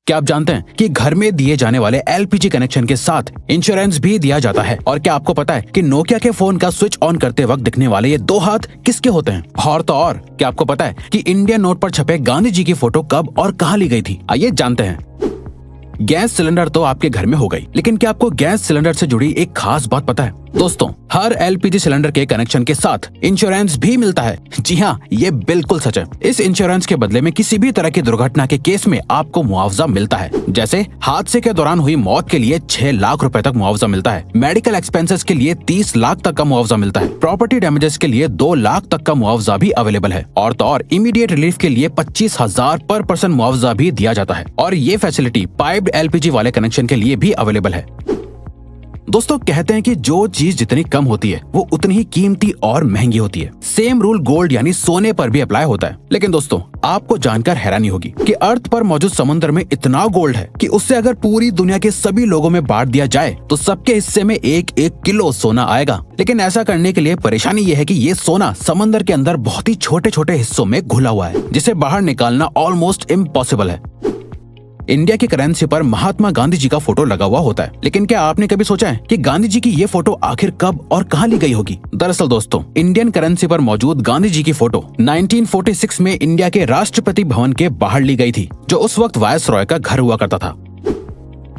क्या आप जानते हैं कि घर में दिए जाने वाले एलपीजी कनेक्शन के साथ इंश्योरेंस भी दिया जाता है? और क्या आपको पता है कि नोकिया के फोन का स्विच ऑन करते वक्त दिखने वाले ये 2 हाथ किसके होते हैं? और तो और क्या आपको पता है कि इंडियन नोट पर छपे गांधी जी की फोटो कब और कहां ली गई थी? आइए जानते हैं। गैस सिलेंडर तो आपके घर में हो गई, लेकिन क्या आपको गैस सिलेंडर से जुड़ी एक खास बात पता है? दोस्तों, हर एलपीजी सिलेंडर के कनेक्शन के साथ इंश्योरेंस भी मिलता है। जी हाँ, ये बिल्कुल सच है। इस इंश्योरेंस के बदले में किसी भी तरह की दुर्घटना के केस में आपको मुआवजा मिलता है। जैसे हादसे के दौरान हुई मौत के लिए 6 लाख रुपए तक मुआवजा मिलता है। मेडिकल एक्सपेंसेस के लिए 30 लाख तक का मुआवजा मिलता है। प्रॉपर्टी डैमेजेस के लिए 2 लाख तक का मुआवजा भी अवेलेबल है। और तो और इमीडिएट रिलीफ के लिए 25,000 पर पर्सन मुआवजा भी दिया जाता है। और ये फैसिलिटी पाइप्ड एलपीजी वाले कनेक्शन के लिए भी अवेलेबल है। दोस्तों, कहते हैं कि जो चीज जितनी कम होती है वो उतनी ही कीमती और महंगी होती है। सेम रूल गोल्ड यानी सोने पर भी अप्लाई होता है। लेकिन दोस्तों, आपको जानकर हैरानी होगी कि अर्थ पर मौजूद समुद्र में इतना गोल्ड है कि उससे अगर पूरी दुनिया के सभी लोगों में बांट दिया जाए तो सबके हिस्से में 1-1 किलो सोना आएगा। लेकिन ऐसा करने के लिए परेशानी ये है कि ये सोना समंदर के अंदर बहुत ही छोटे छोटे हिस्सों में घुला हुआ है, जिसे बाहर निकालना ऑलमोस्ट इम्पॉसिबल है। इंडिया की करेंसी पर महात्मा गांधी जी का फोटो लगा हुआ होता है, लेकिन क्या आपने कभी सोचा है कि गांधी जी की ये फोटो आखिर कब और कहां ली गई होगी? दरअसल दोस्तों, इंडियन करेंसी पर मौजूद गांधी जी की फोटो 1946 में इंडिया के राष्ट्रपति भवन के बाहर ली गई थी, जो उस वक्त वायसरॉय का घर हुआ करता था।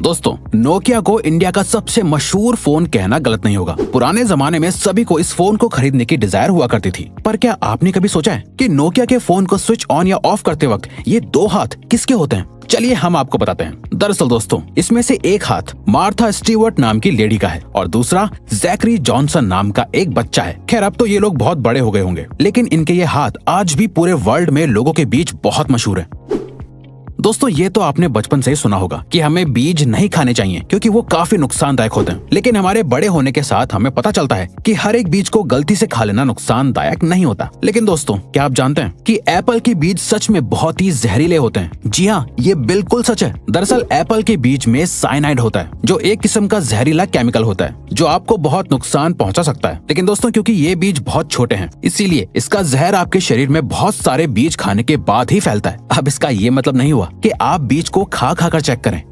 दोस्तों, नोकिया को इंडिया का सबसे मशहूर फोन कहना गलत नहीं होगा। पुराने जमाने में सभी को इस फोन को खरीदने की डिजायर हुआ करती थी। पर क्या आपने कभी सोचा है कि नोकिया के फोन को स्विच ऑन या ऑफ करते वक्त ये 2 हाथ किसके होते हैं? चलिए हम आपको बताते हैं। दरअसल दोस्तों, इसमें से एक हाथ मार्था स्टीवर्ट नाम की लेडी का है और दूसरा जैकरी जॉनसन नाम का एक बच्चा है। खैर, अब तो ये लोग बहुत बड़े हो गए होंगे, लेकिन इनके ये हाथ आज भी पूरे वर्ल्ड में लोगों के बीच बहुत मशहूर है। दोस्तों, ये तो आपने बचपन से ही सुना होगा कि हमें बीज नहीं खाने चाहिए क्योंकि वो काफी नुकसानदायक होते हैं। लेकिन हमारे बड़े होने के साथ हमें पता चलता है कि हर एक बीज को गलती से खा लेना नुकसानदायक नहीं होता। लेकिन दोस्तों, क्या आप जानते हैं कि एप्पल के बीज सच में बहुत ही जहरीले होते हैं? जी हाँ, ये बिल्कुल सच है। दरअसल एप्पल के बीज में साइनाइड होता है, जो एक किस्म का जहरीला केमिकल होता है जो आपको बहुत नुकसान पहुंचा सकता है। लेकिन दोस्तों, क्योंकि ये बीज बहुत छोटे हैं, इसीलिए इसका जहर आपके शरीर में बहुत सारे बीज खाने के बाद ही फैलता है। अब इसका ये मतलब नहीं हुआ कि आप बीज को खा कर चेक करें।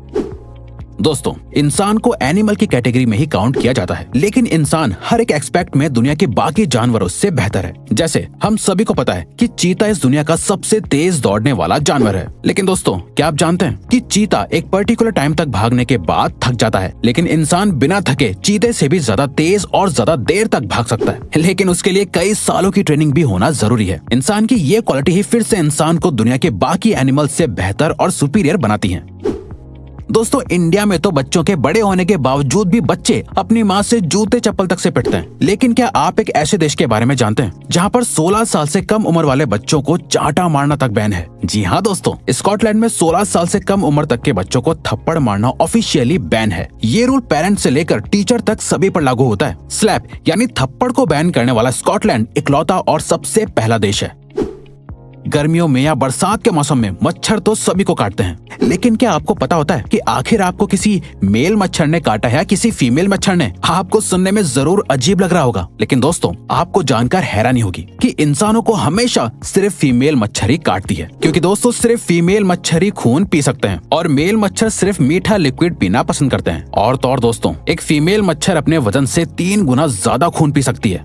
दोस्तों, इंसान को एनिमल की कैटेगरी में ही काउंट किया जाता है, लेकिन इंसान हर एक एस्पेक्ट में दुनिया के बाकी जानवरों से बेहतर है। जैसे हम सभी को पता है कि चीता इस दुनिया का सबसे तेज दौड़ने वाला जानवर है। लेकिन दोस्तों, क्या आप जानते हैं कि चीता एक पर्टिकुलर टाइम तक भागने के बाद थक जाता है, लेकिन इंसान बिना थके चीते से भी ज्यादा तेज और ज्यादा देर तक भाग सकता है। लेकिन उसके लिए कई सालों की ट्रेनिंग भी होना जरूरी है। इंसान की ये क्वालिटी ही फिर से इंसान को दुनिया के बाकी एनिमल से बेहतर और सुपीरियर बनाती है। दोस्तों, इंडिया में तो बच्चों के बड़े होने के बावजूद भी बच्चे अपनी माँ से जूते चप्पल तक से पिटते हैं। लेकिन क्या आप एक ऐसे देश के बारे में जानते हैं जहाँ पर 16 साल से कम उम्र वाले बच्चों को चांटा मारना तक बैन है? जी हाँ दोस्तों, स्कॉटलैंड में 16 साल से कम उम्र तक के बच्चों को थप्पड़ मारना ऑफिशियली बैन है। ये रूल पेरेंट्स से लेकर टीचर तक सभी पर लागू होता है। स्लैप यानी थप्पड़ को बैन करने वाला स्कॉटलैंड इकलौता और सबसे पहला देश है। गर्मियों में या बरसात के मौसम में मच्छर तो सभी को काटते हैं, लेकिन क्या आपको पता होता है कि आखिर आपको किसी मेल मच्छर ने काटा है या किसी फीमेल मच्छर ने? आपको सुनने में जरूर अजीब लग रहा होगा, लेकिन दोस्तों, आपको जानकर हैरानी होगी कि इंसानों को हमेशा सिर्फ फीमेल मच्छर ही काटती है। क्योंकि दोस्तों, सिर्फ फीमेल मच्छर ही खून पी सकते हैं और मेल मच्छर सिर्फ मीठा लिक्विड पीना पसंद करते हैं। और तो और दोस्तों, एक फीमेल मच्छर अपने वजन से 3 गुना ज्यादा खून पी सकती है।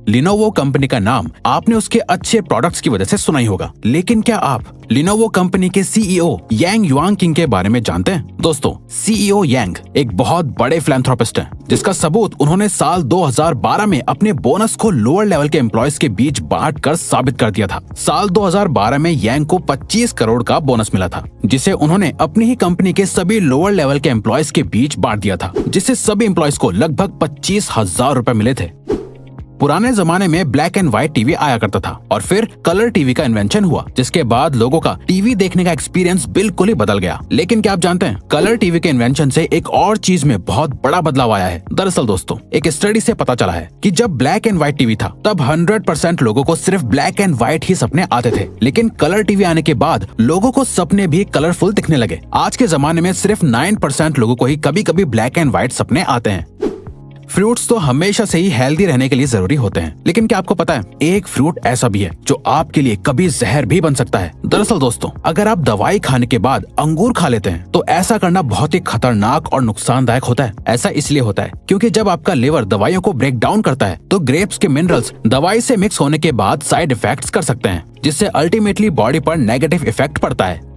लिनोवो कंपनी का नाम आपने उसके अच्छे प्रोडक्ट्स की वजह से सुना ही होगा, लेकिन क्या आप लिनोवो कंपनी के सीईओ यांग युआंगकिंग के बारे में जानते हैं? दोस्तों, सीईओ यांग एक बहुत बड़े फिलैंथ्रोपिस्ट हैं, जिसका सबूत उन्होंने साल 2012 में अपने बोनस को लोअर लेवल के एम्प्लॉयज के बीच बांटकर साबित कर दिया था। साल 2012 में यांग को 25 करोड़ का बोनस मिला था, जिसे उन्होंने अपनी ही कंपनी के सभी लोअर लेवल के एम्प्लॉयज के बीच बांट दिया था, जिससे सभी एम्प्लॉयज को लगभग 25,000 रुपए मिले थे। पुराने जमाने में ब्लैक एंड व्हाइट टीवी आया करता था और फिर कलर टीवी का इन्वेंशन हुआ, जिसके बाद लोगों का टीवी देखने का एक्सपीरियंस बिल्कुल ही बदल गया। लेकिन क्या आप जानते हैं, कलर टीवी के इन्वेंशन से एक और चीज में बहुत बड़ा बदलाव आया है। दरअसल दोस्तों, एक स्टडी से पता चला है कि जब ब्लैक एंड व्हाइट टीवी था तब 100% लोगों को सिर्फ ब्लैक एंड व्हाइट ही सपने आते थे, लेकिन कलर टीवी आने के बाद लोगों को सपने भी कलरफुल दिखने लगे। आज के जमाने में सिर्फ 9% लोगों को ही कभी कभी ब्लैक एंड व्हाइट सपने आते हैं। फ्रूट्स तो हमेशा से ही हेल्दी रहने के लिए जरूरी होते हैं, लेकिन क्या आपको पता है एक फ्रूट ऐसा भी है जो आपके लिए कभी जहर भी बन सकता है। दरअसल दोस्तों, अगर आप दवाई खाने के बाद अंगूर खा लेते हैं तो ऐसा करना बहुत ही खतरनाक और नुकसानदायक होता है। ऐसा इसलिए होता है क्योंकि जब आपका लिवर दवाइयों को ब्रेक डाउन करता है तो ग्रेप्स के मिनरल्स दवाई से मिक्स होने के बाद साइड इफेक्ट्स कर सकते हैं, जिससे अल्टीमेटली बॉडी पर नेगेटिव इफेक्ट पड़ता है।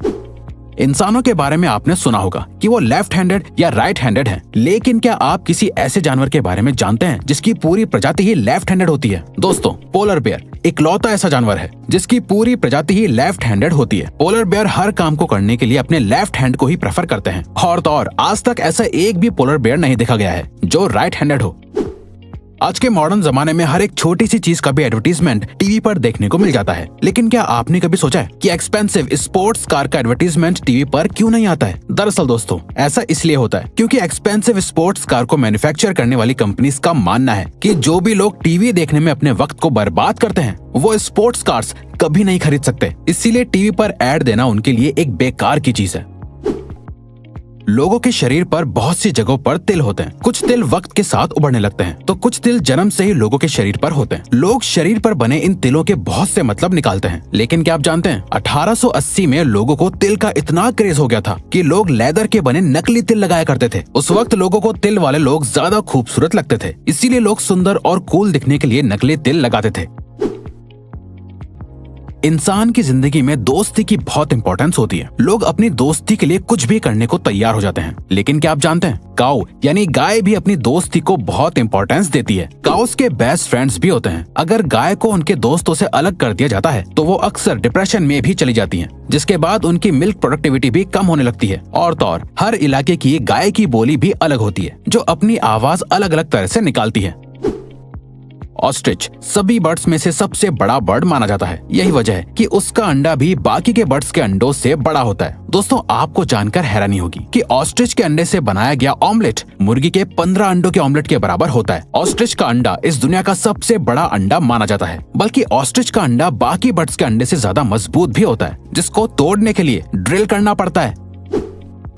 इंसानों के बारे में आपने सुना होगा कि वो लेफ्ट हैंडेड या राइट हैंडेड हैं, लेकिन क्या आप किसी ऐसे जानवर के बारे में जानते हैं जिसकी पूरी प्रजाति ही लेफ्ट हैंडेड होती है? दोस्तों, पोलर बेयर इकलौता ऐसा जानवर है जिसकी पूरी प्रजाति ही लेफ्ट हैंडेड होती है। पोलर बेयर हर काम को करने के लिए अपने लेफ्ट हैंड को ही प्रेफर करते हैं और तो और आज तक ऐसा एक भी पोलर बेयर नहीं देखा गया है जो राइट हैंडेड हो। आज के मॉडर्न जमाने में हर एक छोटी सी चीज का भी एडवर्टीजमेंट टीवी पर देखने को मिल जाता है, लेकिन क्या आपने कभी सोचा है कि एक्सपेंसिव स्पोर्ट्स कार का एडवर्टीजमेंट टीवी पर क्यों नहीं आता है? दरअसल दोस्तों, ऐसा इसलिए होता है क्योंकि एक्सपेंसिव स्पोर्ट्स कार को मैन्युफैक्चर करने वाली कंपनीज का मानना है कि जो भी लोग टीवी देखने में अपने वक्त को बर्बाद करते हैं वो स्पोर्ट्स कार्स कभी नहीं खरीद सकते। इसीलिए टीवी पर एड देना उनके लिए एक बेकार की चीज है। लोगों के शरीर पर बहुत सी जगहों पर तिल होते हैं। कुछ तिल वक्त के साथ उभरने लगते हैं तो कुछ तिल जन्म से ही लोगों के शरीर पर होते हैं। लोग शरीर पर बने इन तिलों के बहुत से मतलब निकालते हैं, लेकिन क्या आप जानते हैं 1880 में लोगों को तिल का इतना क्रेज हो गया था कि लोग लेदर के बने नकली तिल लगाया करते थे। उस वक्त लोगों को तिल वाले लोग ज्यादा खूबसूरत लगते थे, इसीलिए लोग सुंदर और कूल दिखने के लिए नकली तिल लगाते थे। इंसान की जिंदगी में दोस्ती की बहुत इंपॉर्टेंस होती है। लोग अपनी दोस्ती के लिए कुछ भी करने को तैयार हो जाते हैं, लेकिन क्या आप जानते हैं काऊ यानी गाय भी अपनी दोस्ती को बहुत इंपॉर्टेंस देती है। काउस के बेस्ट फ्रेंड्स भी होते हैं। अगर गाय को उनके दोस्तों से अलग कर दिया जाता है तो वो अक्सर डिप्रेशन में भी चली जाती हैं, जिसके बाद उनकी मिल्क प्रोडक्टिविटी भी कम होने लगती है। और तो और हर इलाके की गाय की बोली भी अलग होती है जो अपनी आवाज अलग अलग तरह से निकालती है। ऑस्ट्रिच सभी बर्ड्स में से सबसे बड़ा बर्ड माना जाता है। यही वजह है कि उसका अंडा भी बाकी के बर्ड्स के अंडों से बड़ा होता है। दोस्तों, आपको जानकर हैरानी होगी कि ऑस्ट्रिच के अंडे से बनाया गया ऑमलेट मुर्गी के 15 अंडों के ऑमलेट के बराबर होता है। ऑस्ट्रिच का अंडा इस दुनिया का सबसे बड़ा अंडा माना जाता है, बल्कि ऑस्ट्रिच का अंडा बाकी बर्ड्स के अंडे से ज्यादा मजबूत भी होता है, जिसको तोड़ने के लिए ड्रिल करना पड़ता है।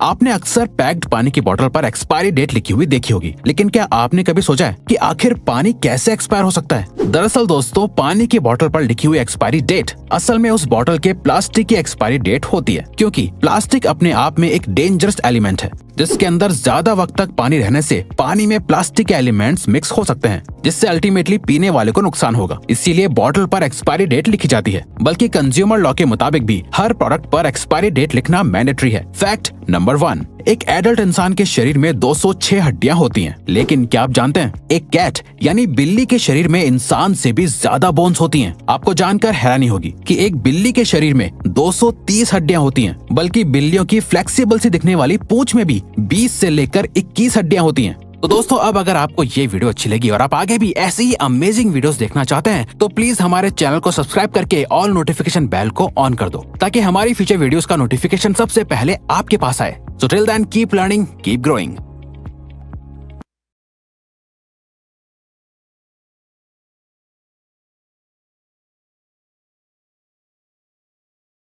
आपने अक्सर पैक्ड पानी की बोतल पर एक्सपायरी डेट लिखी हुई देखी होगी, लेकिन क्या आपने कभी सोचा है कि आखिर पानी कैसे एक्सपायर हो सकता है? दरअसल दोस्तों, पानी की बोतल पर लिखी हुई एक्सपायरी डेट असल में उस बोतल के प्लास्टिक की एक्सपायरी डेट होती है, क्योंकि प्लास्टिक अपने आप में एक डेंजरस एलिमेंट है जिसके अंदर ज्यादा वक्त तक पानी रहने से पानी में प्लास्टिक के एलिमेंट्स मिक्स हो सकते हैं, जिससे अल्टीमेटली पीने वाले को नुकसान होगा। इसीलिए बोतल पर एक्सपायरी डेट लिखी जाती है, बल्कि कंज्यूमर लॉ के मुताबिक भी हर प्रोडक्ट पर एक्सपायरी डेट लिखना मैंडेटरी है। फैक्ट नंबर 1, एक एडल्ट इंसान के शरीर में 206 हड्डियां होती हैं, लेकिन क्या आप जानते हैं एक कैट यानी बिल्ली के शरीर में इंसान से भी ज्यादा बोन्स होती हैं। आपको जानकर हैरानी होगी कि एक बिल्ली के शरीर में 230 हड्डियां होती हैं, बल्कि बिल्लियों की फ्लेक्सिबल सी दिखने वाली पूंछ में भी 20 से लेकर 21 हड्डियां होती हैं। तो दोस्तों, अब अगर आपको ये वीडियो अच्छी लगी और आप आगे भी ऐसी ही अमेजिंग वीडियोस देखना चाहते हैं तो प्लीज हमारे चैनल को सब्सक्राइब करके ऑल नोटिफिकेशन बेल को ऑन कर दो, ताकि हमारी फ्यूचर वीडियोस का नोटिफिकेशन सबसे पहले आपके पास आए। So till then, keep learning, keep growing.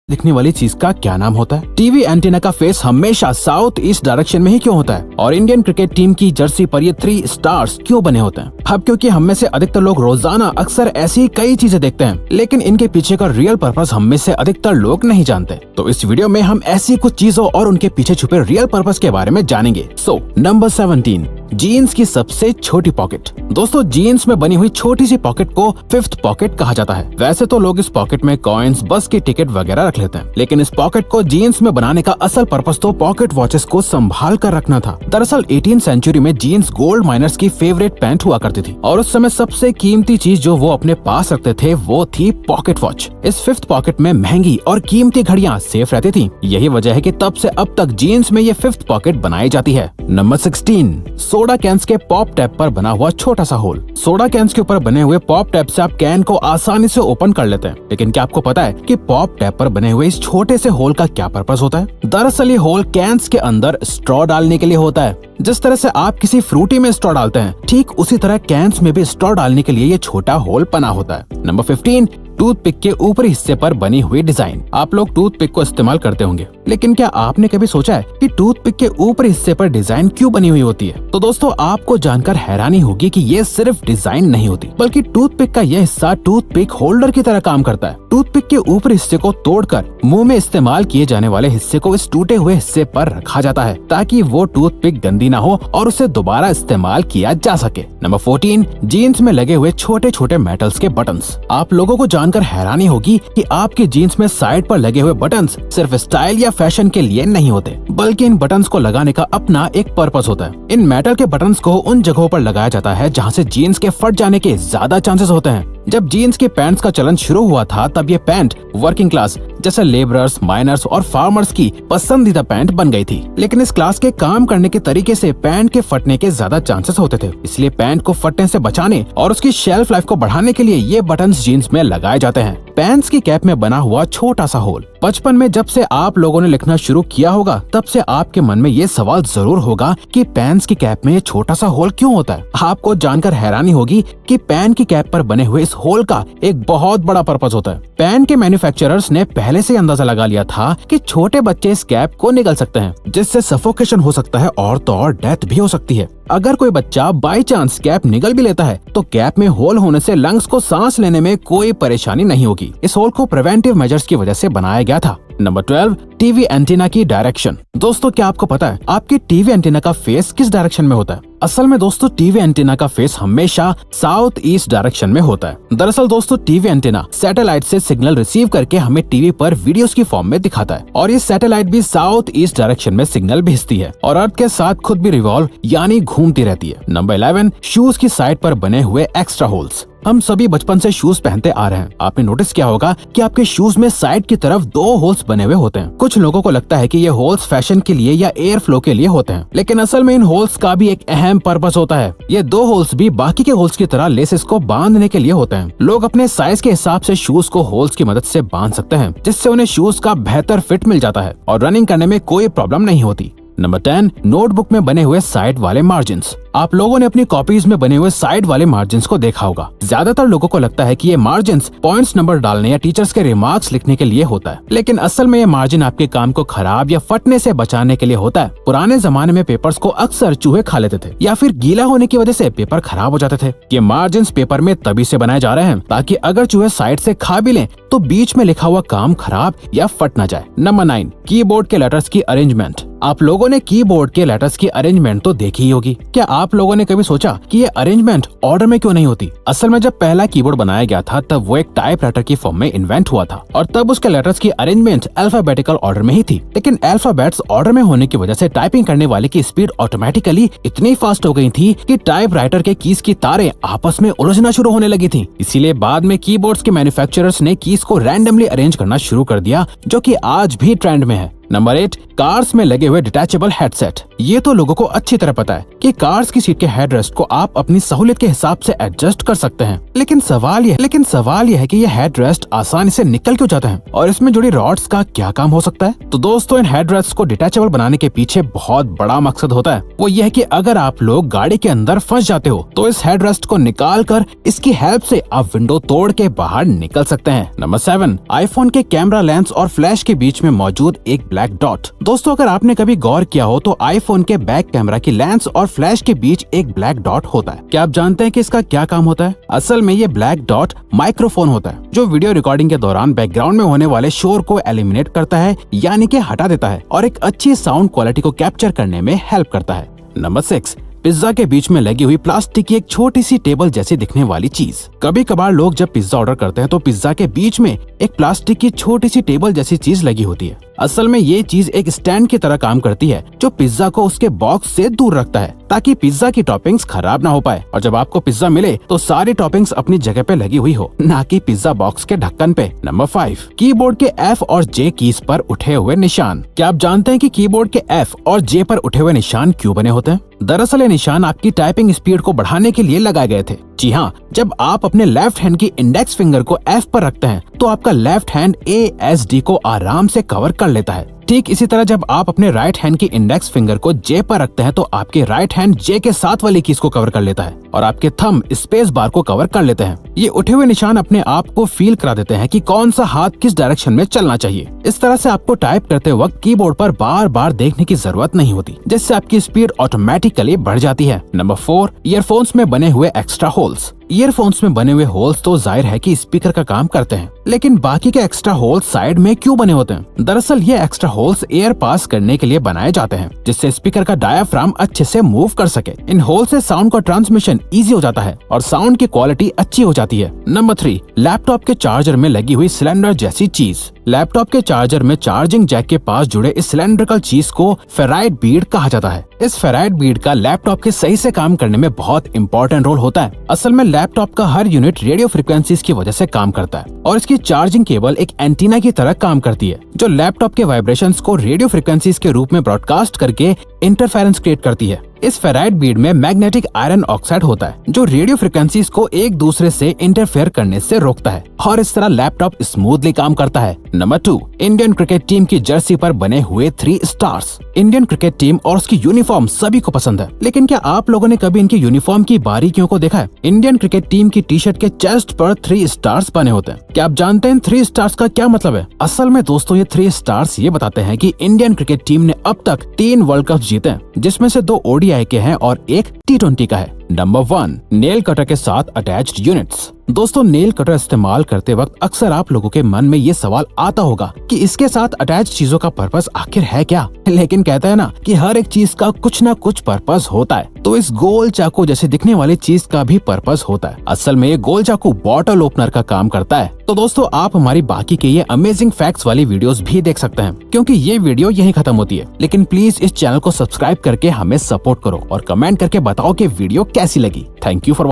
दिखने वाली चीज का क्या नाम होता है? टीवी एंटीना का फेस हमेशा साउथ ईस्ट डायरेक्शन में ही क्यों होता है? और इंडियन क्रिकेट टीम की जर्सी पर ये 3 स्टार्स क्यों बने होते हैं? अब क्योंकि हम में से अधिकतर लोग रोजाना अक्सर ऐसी कई चीजें देखते हैं, लेकिन इनके पीछे का रियल पर्पस हम में से अधिकतर लोग नहीं जानते। तो इस वीडियो में हम ऐसी कुछ चीजों और उनके पीछे छुपे रियल पर्पस के बारे में जानेंगे। सो नंबर 17, जीन्स की सबसे छोटी पॉकेट। दोस्तों, जीन्स में बनी हुई छोटी सी पॉकेट को 5th पॉकेट कहा जाता है। वैसे तो लोग इस पॉकेट में कॉइन्स, बस की टिकट वगैरह रख लेते हैं, लेकिन इस पॉकेट को जीन्स में बनाने का असल पर्पस तो पॉकेट वॉचेस को संभाल कर रखना था। दरअसल 18वीं सेंचुरी में जीन्स गोल्ड माइनर्स की फेवरेट पैंट हुआ करती थी, और उस समय सबसे कीमती चीज जो वो अपने पास रखते थे वो थी पॉकेट वॉच। इस 5th पॉकेट में महंगी और कीमती घड़ियां सेफ रहती थी। यही वजह है कि तब से अब तक जीन्स में ये 5th पॉकेट बनाई जाती है। नंबर 16, सोडा कैंस के पॉप टैप पर बना हुआ छोटा सा होल। सोडा कैंस के ऊपर बने हुए पॉप टैप से आप कैन को आसानी से ओपन कर लेते हैं, लेकिन क्या आपको पता है कि पॉप टैप पर बने हुए इस छोटे से होल का क्या पर्पस होता है? दरअसल ये होल कैंस के अंदर स्ट्रॉ डालने के लिए होता है। जिस तरह से आप किसी फ्रूटी में स्ट्रॉ डालते हैं, ठीक उसी तरह कैंस में भी स्ट्रॉ डालने के लिए ये छोटा होल बना होता है। नंबर 15, टूथपिक के ऊपरी हिस्से पर बनी हुई डिजाइन। आप लोग टूथपिक को इस्तेमाल करते होंगे, लेकिन क्या आपने कभी सोचा है कि टूथपिक के ऊपरी हिस्से पर डिजाइन क्यों बनी हुई होती है? तो दोस्तों, आपको जानकर हैरानी होगी कि ये सिर्फ डिजाइन नहीं होती, बल्कि टूथपिक का यह हिस्सा टूथपिक होल्डर की तरह काम करता है। टूथपिक के ऊपरी हिस्से को तोड़कर मुंह में इस्तेमाल किए जाने वाले हिस्से को इस टूटे हुए हिस्से पर रखा जाता है, ताकि वो टूथपिक गंदी ना हो और उसे दोबारा इस्तेमाल किया जा सके। नंबर 14, जीन्स में लगे हुए छोटे छोटे मेटल्स के बटन्स। आप लोगों को जानकर हैरानी होगी कि आपके जीन्स में साइड पर लगे हुए बटन्स सिर्फ स्टाइल या फैशन के लिए नहीं होते, बल्कि इन बटन्स को लगाने का अपना एक पर्पस होता है। इन मेटल के बटन्स को उन जगहों पर लगाया जाता है जहाँ से जीन्स के फट जाने के ज्यादा चांसेस होते हैं। जब जीन्स के पैंट्स का चलन शुरू हुआ था, तब ये पैंट वर्किंग क्लास जैसे लेबरर्स, माइनर्स और फार्मर्स की पसंदीदा पैंट बन गई थी। लेकिन इस क्लास के काम करने के तरीके से पैंट के फटने के ज्यादा चांसेस होते थे, इसलिए पैंट को फटने से बचाने और उसकी शेल्फ लाइफ को बढ़ाने के लिए ये बटन्स जीन्स में लगाए जाते हैं। पैंट्स की कैप में बना हुआ छोटा सा होल। बचपन में जब से आप लोगों ने लिखना शुरू किया होगा, तब से आपके मन में ये सवाल जरूर होगा कि पैंट्स की कैप में ये छोटा सा होल क्यों होता है। आपको जानकर हैरानी होगी कि पैंट की कैप पर बने हुए इस होल का एक बहुत बड़ा पर्पस होता है। पैंट के मैन्युफैक्चरर्स ने पहले से अंदाजा लगा लिया था कि छोटे बच्चे इस कैप को निगल सकते हैं, जिससे सफोकेशन हो सकता है और तो और डेथ भी हो सकती है। अगर कोई बच्चा बाई चांस कैप निगल भी लेता है, तो कैप में होल होने से लंग्स को सांस लेने में कोई परेशानी नहीं होगी। इस होल को प्रिवेंटिव मेजर्स की वजह से बनाया गया था। नंबर 12, टीवी एंटीना की डायरेक्शन। दोस्तों, क्या आपको पता है आपकी टीवी एंटीना का फेस किस डायरेक्शन में होता है? असल में दोस्तों, टीवी एंटीना का फेस हमेशा साउथ ईस्ट डायरेक्शन में होता है। दरअसल दोस्तों, टीवी एंटीना सैटेलाइट से सिग्नल रिसीव करके हमें टीवी पर वीडियोस की फॉर्म में दिखाता है, और ये सैटेलाइट भी साउथ ईस्ट डायरेक्शन में सिग्नल भेजती है और अर्थ के साथ खुद भी रिवॉल्व यानी घूमती रहती है। नंबर 11, शूज की साइड पर बने हुए एक्स्ट्रा होल्स। हम सभी बचपन से शूज पहनते आ रहे हैं। आपने नोटिस किया होगा कि आपके शूज में साइड की तरफ 2 होल्स बने हुए होते हैं। कुछ लोगों को लगता है कि ये होल्स फैशन के लिए या एयर फ्लो के लिए होते हैं, लेकिन असल में इन होल्स का भी एक अहम पर्पस होता है। ये 2 होल्स भी बाकी के होल्स की तरह लेसेस को बांधने के लिए होते हैं। लोग अपने साइज के हिसाब से शूज को होल्स की मदद से बांध सकते हैं, जिससे उन्हें शूज का बेहतर फिट मिल जाता है और रनिंग करने में कोई प्रॉब्लम नहीं होती। नंबर 10, नोटबुक में बने हुए साइड वाले मार्जिन्स। आप लोगों ने अपनी कॉपीज में बने हुए साइड वाले मार्जिन्स को देखा होगा। ज्यादातर लोगों को लगता है कि ये मार्जिन्स पॉइंट्स नंबर डालने या टीचर्स के रिमार्क्स लिखने के लिए होता है, लेकिन असल में ये मार्जिन आपके काम को खराब या फटने से बचाने के लिए होता है। पुराने जमाने में पेपर्स को अक्सर चूहे खा लेते थे या फिर गीला होने की वजह से पेपर खराब हो जाते थे। ये मार्जिन्स पेपर में तभी से बनाए जा रहे हैं ताकि अगर चूहे साइड से खा भी लें तो बीच में लिखा हुआ काम खराब या फट ना जाए। नंबर 9, कीबोर्ड के लेटर्स की अरेंजमेंट। आप लोगों ने कीबोर्ड के लेटर्स की अरेंजमेंट तो देखी ही होगी। क्या आप लोगों ने कभी सोचा कि ये अरेंजमेंट ऑर्डर में क्यों नहीं होती? असल में जब पहला कीबोर्ड बनाया गया था, तब वो एक टाइपराइटर की फॉर्म में इन्वेंट हुआ था और तब उसके लेटर्स की अरेंजमेंट अल्फाबेटिकल ऑर्डर में ही थी। लेकिन अल्फाबेट्स ऑर्डर में होने की वजह से टाइपिंग करने वाले की स्पीड ऑटोमेटिकली इतनी फास्ट हो गई थी कि टाइपराइटर के कीज की तारें आपस में उलझना शुरू होने लगी थी। इसीलिए बाद में कीबोर्ड्स के मैन्युफैक्चरर्स ने कीज को रैंडमली अरेंज करना शुरू कर दिया, जो कि आज भी ट्रेंड में है। नंबर 8, कार्स में लगे हुए डिटैचेबल हेडसेट। ये तो लोगों को अच्छी तरह पता है कि कार्स की सीट के हेडरेस्ट को आप अपनी सहूलियत के हिसाब से एडजस्ट कर सकते हैं, लेकिन सवाल यह है कि ये हेडरेस्ट आसानी से निकल क्यों जाते हैं और इसमें जुड़ी रॉड्स का क्या काम हो सकता है? तो दोस्तों, इन हेडरेस्ट को डिटैचेबल बनाने के पीछे बहुत बड़ा मकसद होता है। वो ये है कि अगर आप लोग गाड़ी के अंदर फंस जाते हो तो इस हेडरेस्ट को निकाल कर इसकी हेल्प से आप विंडो तोड़ के बाहर निकल सकते हैं। नंबर 7, आईफोन के कैमरा लेंस और फ्लैश के बीच में मौजूद एक ब्लैक डॉट। दोस्तों, अगर आपने कभी गौर किया हो तो आईफोन के बैक कैमरा की लेंस और फ्लैश के बीच एक ब्लैक डॉट होता है। क्या आप जानते हैं कि इसका क्या काम होता है? असल में ये ब्लैक डॉट माइक्रोफोन होता है, जो वीडियो रिकॉर्डिंग के दौरान बैकग्राउंड में होने वाले शोर को एलिमिनेट करता है, यानी कि हटा देता है, और एक अच्छी साउंड क्वालिटी को कैप्चर करने में हेल्प करता है। नंबर 6, पिज्जा के बीच में लगी हुई प्लास्टिक की एक छोटी सी टेबल जैसी दिखने वाली चीज। कभी कभार लोग जब पिज्जा ऑर्डर करते हैं तो पिज्जा के बीच में एक प्लास्टिक की छोटी सी टेबल जैसी चीज लगी होती है। असल में ये चीज एक स्टैंड की तरह काम करती है, जो पिज्जा को उसके बॉक्स से दूर रखता है ताकि पिज्जा की टॉपिंग्स खराब ना हो पाए और जब आपको पिज्जा मिले तो सारी टॉपिंग्स अपनी जगह पे लगी हुई हो, ना कि पिज्जा बॉक्स के ढक्कन पे। नंबर 5, कीबोर्ड के F और J कीज पर उठे हुए निशान। क्या आप जानते हैं कि कीबोर्ड के F और J पर उठे हुए निशान क्यों बने होते हैं? दरअसल ये निशान आपकी टाइपिंग स्पीड को बढ़ाने के लिए लगाए गए थे। जी हाँ, जब आप अपने लेफ्ट हैंड की इंडेक्स फिंगर को F पर रखते हैं तो आपका लेफ्ट हैंड ASD को आराम से कवर कर लेता है, ठीक इसी तरह जब आप अपने राइट हैंड की इंडेक्स फिंगर को जे पर रखते हैं तो आपके राइट हैंड जे के साथ वाली कीज को कवर कर लेता है और आपके थंब स्पेस बार को कवर कर लेते हैं। ये उठे हुए निशान अपने आप को फील करा देते हैं कि कौन सा हाथ किस डायरेक्शन में चलना चाहिए। इस तरह से आपको टाइप करते वक्त कीबोर्ड पर बार बार देखने की जरूरत नहीं होती, जिससे आपकी स्पीड ऑटोमेटिकली बढ़ जाती है। नंबर 4, ईयरफोन्स में बने हुए एक्स्ट्रा होल्स। ईयरफोन्स में बने हुए होल्स तो जाहिर है कि स्पीकर का काम करते हैं, लेकिन बाकी के एक्स्ट्रा होल्स साइड में क्यों बने होते हैं? दरअसल ये एक्स्ट्रा होल्स एयर पास करने के लिए बनाए जाते हैं, जिससे स्पीकर का डायाफ्राम अच्छे से मूव कर सके। इन होल से साउंड का ट्रांसमिशन इजी हो जाता है और साउंड की क्वालिटी अच्छी हो जाती है। नंबर 3, लैपटॉप के चार्जर में लगी हुई सिलेंडर जैसी चीज। लैपटॉप के चार्जर में चार्जिंग जैक के पास जुड़े इस सिलेंड्रिकल चीज को फेराइट बीड कहा जाता है। इस फेराइट बीड का लैपटॉप के सही से काम करने में बहुत इंपॉर्टेंट रोल होता है। असल में लैपटॉप का हर यूनिट रेडियो फ्रिक्वेंसीज की वजह से काम करता है और इसकी चार्जिंग केबल एक एंटीना की तरह काम करती है, जो लैपटॉप के वाइब्रेशंस को रेडियो फ्रिक्वेंसीज के रूप में ब्रॉडकास्ट करके इंटरफेरेंस क्रिएट करती है। इस फेराइट बीड में मैग्नेटिक आयरन ऑक्साइड होता है, जो रेडियो फ्रिक्वेंसीज को एक दूसरे से इंटरफेयर करने से रोकता है और इस तरह लैपटॉप स्मूथली काम करता है। नंबर 2, इंडियन क्रिकेट टीम की जर्सी पर बने हुए 3 स्टार्स। इंडियन क्रिकेट टीम और उसकी यूनिफॉर्म सभी को पसंद है, लेकिन क्या आप लोगों ने कभी इनकी यूनिफॉर्म की बारीकियों को देखा है? इंडियन क्रिकेट टीम की टी शर्ट के चेस्ट पर 3 स्टार्स बने होते हैं। क्या आप जानते हैं 3 स्टार्स का क्या मतलब है? असल में दोस्तों ये 3 स्टार्स ये बताते हैं कि इंडियन क्रिकेट टीम ने अब तक 3 वर्ल्ड कप जीते हैं, जिसमें से 2 ODI के हैं और 1 T20 का है। नंबर 1, नेल कटर के साथ अटैच्ड यूनिट्स। दोस्तों, नेल कटर इस्तेमाल करते वक्त अक्सर आप लोगों के मन में ये सवाल आता होगा कि इसके साथ अटैच चीजों का पर्पस आखिर है क्या? लेकिन कहते हैं ना कि हर एक चीज का कुछ ना कुछ पर्पस होता है, तो इस गोल चाकू जैसे दिखने वाली चीज का भी पर्पस होता है। असल में ये गोल चाकू बॉटल ओपनर का काम करता है। तो दोस्तों, आप हमारी बाकी के ये अमेजिंग फैक्ट्स वाली वीडियोस भी देख सकते हैं, क्योंकि ये वीडियो यहीं खत्म होती है। लेकिन प्लीज इस चैनल को सब्सक्राइब करके हमें सपोर्ट करो और कमेंट करके बताओ कि वीडियो कैसी लगी। Thank you for